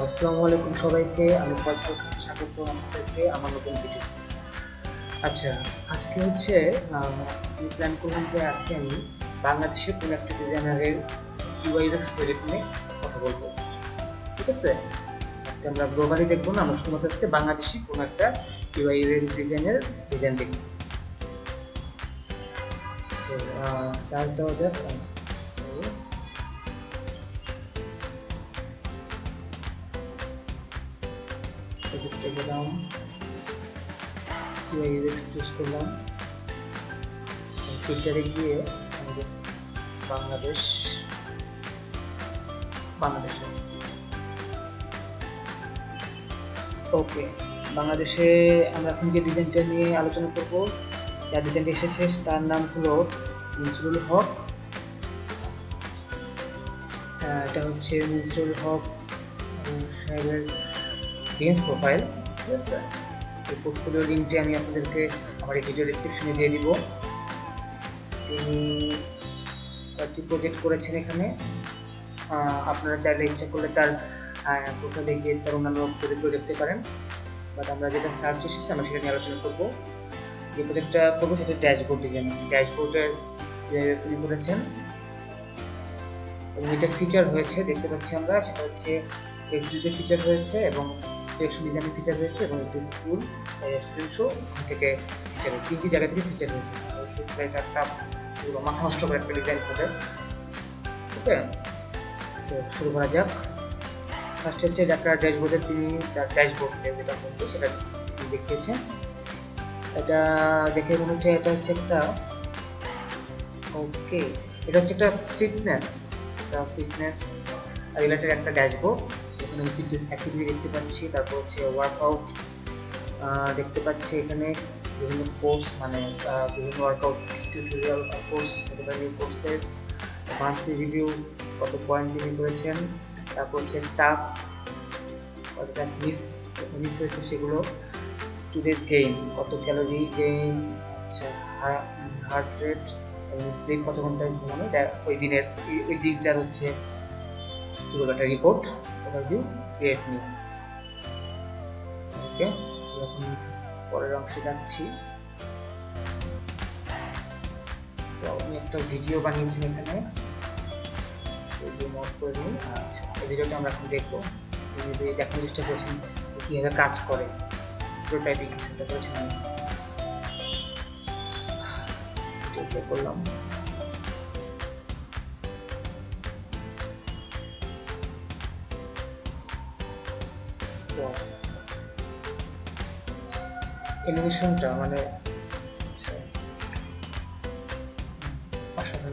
আসসালামু আলাইকুম সবাইকে। আমি ফয়সাল, স্বাগত আপনাদেরকে আমার নতুন ভিডিও। আচ্ছা, আজকে হচ্ছে আমি প্ল্যান করলাম যে আজকে আমি বাংলাদেশের কোনো একটা ডিজাইনারের ইউআইএক্স প্রজেক্ট নিয়ে কথা বলবো। ঠিক আছে, আজকে আমরা গ্লোবালি দেখবো না, আমরা শুধুমাত্র আজকে বাংলাদেশি কোনো একটা ইউআইএক্স ডিজাইনের ডিজাইন দেখবো। সার্চ দেওয়া যাক। প্রজেক্টে গেলাম, ইউআইএক্স চুজ করলাম, ফিল্টারে গিয়ে আমাদের বাংলাদেশ ওকে। বাংলাদেশে আমরা এখন যে ডিজাইনটা নিয়ে আলোচনা করব, যার ডিজাইনটা এসেছে তার নাম হলো মনসুরুল হক। এটা হচ্ছে মনসুরুল হক সাহেবের Behance প্রোফাইল। ঠিক আছে, এই পোর্টফোলিও লিঙ্কটি আমি আপনাদেরকে আমার এই ভিডিও ডেসক্রিপশনে দিয়ে দিব। তিনি কয়েকটি প্রজেক্ট করেছেন এখানে। আপনারা চাইলে ইচ্ছা করলে তার প্রোফাইলে গিয়ে তার অন্যান্য প্রজেক্টও দেখতে পারেন, বাট আমরা যেটা সার্চ এসেছি আমরা সেটা নিয়ে আলোচনা করবো। যে প্রজেক্টটা করবো সেটা ড্যাশবোর্ড ডিজাইন। ড্যাশবোর্ডের তিনি করেছেন এবং এটা ফিচার হয়েছে দেখতে পাচ্ছি আমরা, সেটা হচ্ছে টেক্সট ফিচার হয়েছে এবং টেক্সট ডিজাইনের ফিচার হয়েছে এবং একটি স্কুল স্টুডেন্ট শো থেকে ফিচার হয়েছে, তিনটি জায়গা থেকে ফিচার হয়েছে। এটা একটা মাথা নষ্ট করে একটা ডিজাইন হবে। ওকে, তো শুরু করা যাক। ফার্স্ট হচ্ছে একটা ড্যাশবোর্ডের তিনি তার ড্যাশবোর্ড যেটা বলতে সেটা দেখিয়েছেন। এটা দেখে মনে হচ্ছে এটা হচ্ছে একটা ওকে, এটা হচ্ছে একটা ফিটনেস রিলেটেড একটা ড্যাশবোর্ড। এখানে ফিটনেস অ্যাক্টিভিটি দেখতে পাচ্ছি, তারপর হচ্ছে ওয়ার্কআউট দেখতে পাচ্ছি, এখানে বিভিন্ন কোর্স মানে বিভিন্ন workout tutorial course, courses, monthly review, কত পয়েন্ট তিনি করেছেন, তারপর হচ্ছে টাস্ক, কত টাস্ক মিস হয়েছে সেগুলো, টুডেজ গেইন, কত ক্যালোরি গেইন, আচ্ছা হার্ট রেট এবং স্লিপ, কত ঘন্টায় ঘুমানো ওই দিনটার হচ্ছে পুরো একটা রিপোর্ট ওভারভিউ ক্রিয়েট নিউ। ওকে, এখন পরের অংশে যাচ্ছি। তো আমি একটা ভিডিও বানিয়েছি এখানে, নোট করে নিই। আচ্ছা, এই ভিডিওটা আমরা এখন দেখবো। দেখার চেষ্টা করছি কীভাবে কাজ করে, প্রোটোটাইপিং সেটা করেছেন আমি করলাম। অ্যানিমেশনটা মানে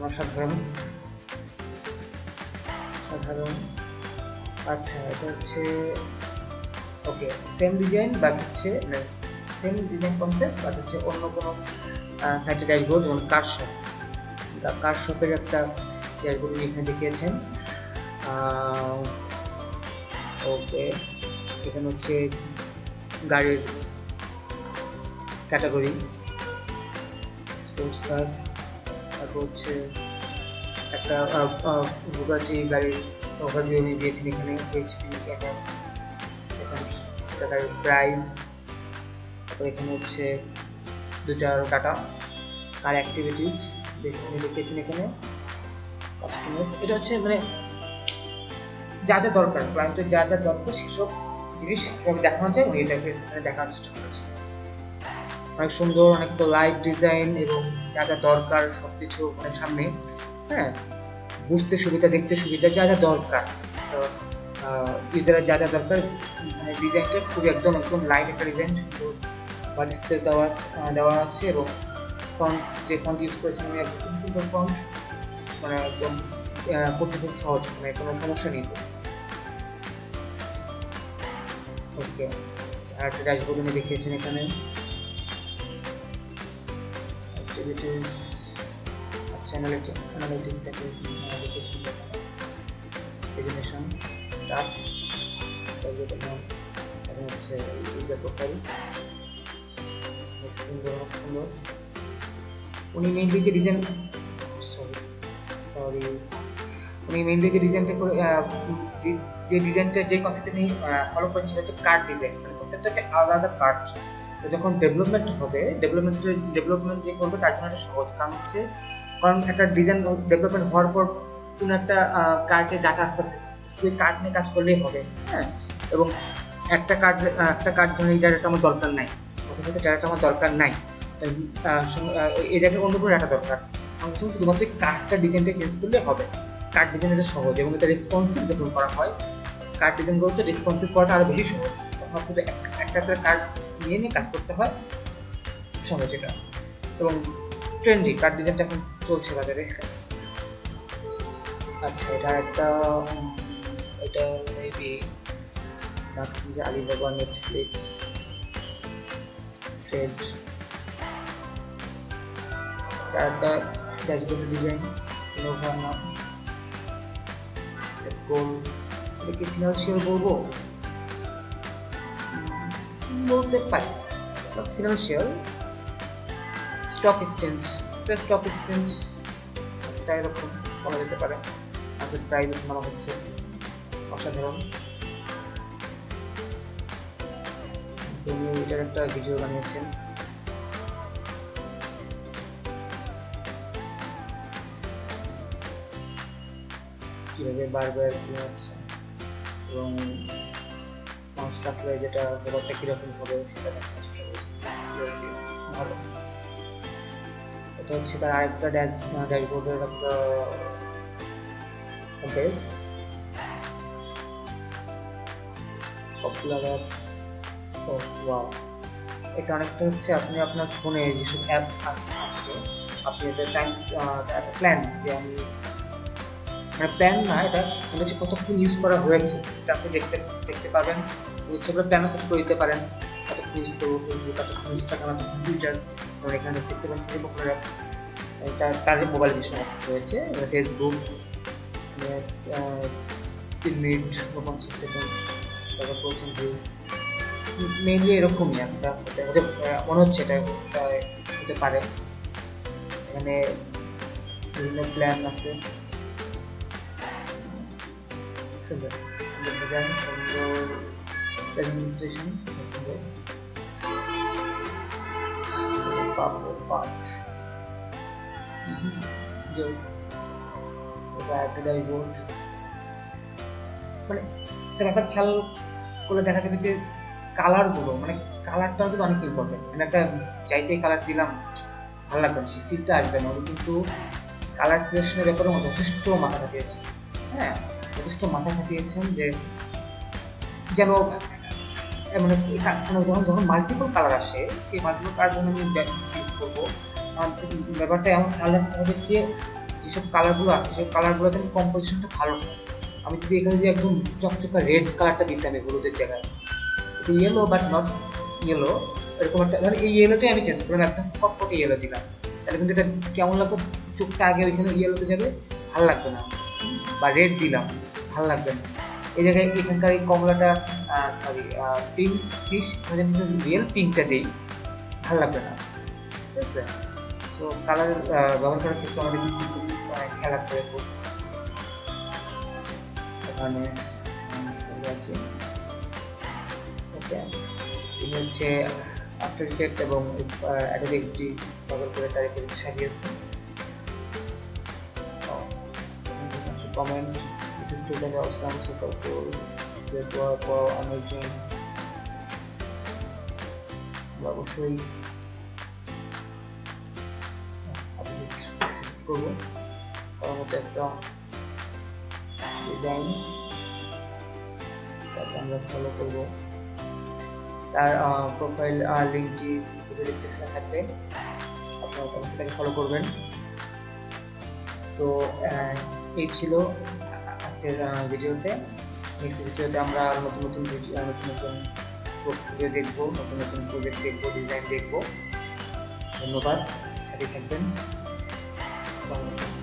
অসাধারণ। আচ্ছা, এটা হচ্ছে ওকে সেম ডিজাইন বাট হচ্ছে সেম ডিজাইন কনসেপ্ট বাট হচ্ছে অন্য কোনো সাইটের ড্যাশবোর্ড, যেমন কার শপের একটা ড্যাশবোর্ড এখানে দেখিয়েছেন। ওকে, এখানে হচ্ছে গাড়ির ক্যাটাগরি, স্পোর্টস কার, তারপর হচ্ছে একটা বুগাটি গাড়ির ওভারভিউ উনি দিয়েছেন এখানে, এইচপি ক্যাটার, একটা গাড়ির প্রাইস, তারপর এখানে হচ্ছে দুটা ডাটা আর অ্যাক্টিভিটিস উনি দেখিয়েছেন এখানে, কাস্টমার। এটা হচ্ছে মানে যা যা দরকার, ক্লায়েন্টের যা যা দরকার সেসব জিনিস দেখানো যায়, উনি এটাকে দেখানোর চেষ্টা করেছে। অনেক সুন্দর, অনেক তো লাইট ডিজাইন এবং যা যা দরকার সবকিছু মানে সামনে, হ্যাঁ, বুঝতে সুবিধা, দেখতে সুবিধা, যা যা দরকার ইউজারের যা যা দরকার, মানে ডিজাইনটা খুবই একদম লাইট একটা ডিজাইন, বা ডিসপ্লে দেওয়া আছে এবং ফন্ট যে ফন্ট ইউজ করেছেন উনি একদম সুন্দর ফন্ট, মানে একদম পড়তে খুব সহজ, মানে কোনো সমস্যা নেই। ওকে, আর একটা ড্যাশবোর্ড উনি দেখিয়েছেন এখানে, অ্যাক্টিভিটিস, আচ্ছা অ্যানালিটিক্স দেখিয়েছেন, প্রেজেন্টেশন, টাস্কস, এবং হচ্ছে ইউজার প্রোফাইল। সুন্দর উনি মেইনলি যে ডিজাইনটা করে যে ডিজাইনটা যে কনসেপ্ট আমি ফলো করেছি সেটা হচ্ছে কার্ড ডিজাইন, প্রত্যেকটা হচ্ছে আলাদা আলাদা কার্ড। তো যখন ডেভেলপমেন্ট হবে, ডেভেলপমেন্ট যে করবে তার জন্য একটা সহজ কারণ একটা ডিজাইন ডেভেলপমেন্ট হওয়ার পর কোনো একটা কার্ডে ডাটা আসতেছে, সেই কার্ড নিয়ে কাজ করলেই হবে। হ্যাঁ, এবং একটা কার্ড ধরুন এই ডাটাটা আমার দরকার নাই, অথবা ডাটাটা আমার দরকার নাই, এই জায়গায় অন্য কোনো ডাটা দরকার, সঙ্গে সঙ্গে শুধুমাত্র কার্ডটা ডিজাইনটা চেঞ্জ করলে হবে। কার্ড ডিজাইন এটা সহজ এবং এটা রেসপন্সিভ যখন করা হয়, কার্ড ডিজাইন করতে রেসপন্সিভ করাটা আরও বেশি সহজ। তখন শুধু একটা কার্ড নিয়ে কাজ করতে হয়, সহজ এটা। এবং ট্রেন্ডি কার্ড ডিজাইনটা এখন চলছে বাজারে। আচ্ছা, এটা মেবি আলিবাবা, নেটফ্লিক্স, ট্রেড, একটা ড্যাশবোর্ড ডিজাইন, ইনোভা নাম, এটা কি ফিনান্সিয়াল বলতে পারি, ফিনান্সিয়াল। স্টক এক্সচেঞ্জ, এটা এরকম বলা যেতে পারে। মার্কেট প্রাইস নামা হচ্ছে, অসাধারণ। তিনি এটার একটা ভিডিও বানিয়েছেন। কিভাবে বারবার আছে এবং মাউস রাখলে যেটা ব্যাপারটা কিরকম হবে সেটা দেখার চেষ্টা করছি। ভালো। এটা হচ্ছে তার আরেকটা ড্যাশবোর্ডের একটা বেস, পপুলার অ্যাপ। ওয়াও, এটা অনেকটা হচ্ছে আপনি আপনার ফোনে যেসব অ্যাপ আছে, আপনি এটা প্ল্যান, যে আমি প্ল্যান না, এটা হচ্ছে কতক্ষণ ইউজ করা হয়েছে এটা আপনি দেখতে পাবেন। হচ্ছে আপনার প্ল্যানও সেট করে দিতে পারেন, কতক্ষণ ইউজ করবো ফেসবুক, কতক্ষণ ইনস্টাগ্রাম, কতক্ষণ টুইটার। আমরা এখানে দেখতে পাচ্ছি যে পপুলার অ্যাপ, তার মোবাইল যে সময় রয়েছে, ফেসবুক 3 মিনিট 50 সেকেন্ড, তারপর প্রথম ভিউ, মেইনলি এরকমই একটা মনে হচ্ছে এটা হতে পারে। এখানে বিভিন্ন প্ল্যান আছে, সুন্দর প্রেজেন্টেশন, সুন্দর মানে একটা ব্যাপার খেয়াল করলে দেখা যাবে যে কালারগুলো, মানে কালারটাও কিন্তু অনেক ইম্পর্টেন্ট। মানে একটা চাইতে কালার দিলাম ভালো লাগবে না, সেই ফিলটা আসবে না। ওই কিন্তু কালার সিলেকশনের ব্যাপারে যথেষ্ট মাথা খাটিয়েছেন। হ্যাঁ, যথেষ্ট মাথা খাটিয়েছেন যে যেন মানে যখন মাল্টিপল কালার আসে, সেই মাল্টিপল কালার যখন আমি ইউজ করবো, ব্যাপারটা এমন খেয়াল রাখতে হবে যে যেসব কালারগুলো আছে সেই কালারগুলো যেন কম্পোজিশনটা ভালো হয়। আমি যদি এখানে যে একদম চকচকা রেড কালারটা দিতাম এই হলুদের জায়গায়, এটা ইয়েলো বাট নট ইয়েলো, এরকম একটা, মানে এই ইয়েলোটাই আমি চেঞ্জ করলাম, একদম কটকটে ইয়েলো দিলাম, তাহলে কিন্তু এটা কেমন লাগবে, চোখটা আগে ওইখানে ইয়েলোতে যাবে, ভালো লাগবে না। বা রেড দিলাম, ভালো লাগবে না। এই জায়গায় এখানকার এই কমলাটা পিঙ্ক ফিশ, রিয়েল পিঙ্কটা দিই, ভালো লাগবে না, ঠিক আছে? তো কালার ব্যবহার করার ক্ষেত্রে আমাদের খেয়াল রাখতে হবে। এখানে তিনি হচ্ছে আফটার ইফেক্ট এবং অ্যাডোবি এক্সডি ব্যবহার করে তার এখানে সাজিয়েছে। Comment, this is totally awesome, super cool, great work, wow, amazing। অবশ্যই করবো তার মতো একটা ডিজাইন, তাকে আমরা ফলো করবো। তার প্রোফাইল লিঙ্কটি ভিডিও ডিসক্রিপশনে থাকবে, আপনারা অবশ্যই তাকে ফলো করবেন। তো এই ছিল আজকের ভিডিওতে। নেক্সট ভিডিওতে আমরা নতুন পোর্টফোলিও দেখবো, নতুন প্রজেক্ট দেখবো, ডিজাইন দেখবো। ধন্যবাদ, সাথে থাকবেন। আসসালামু আলাইকুম।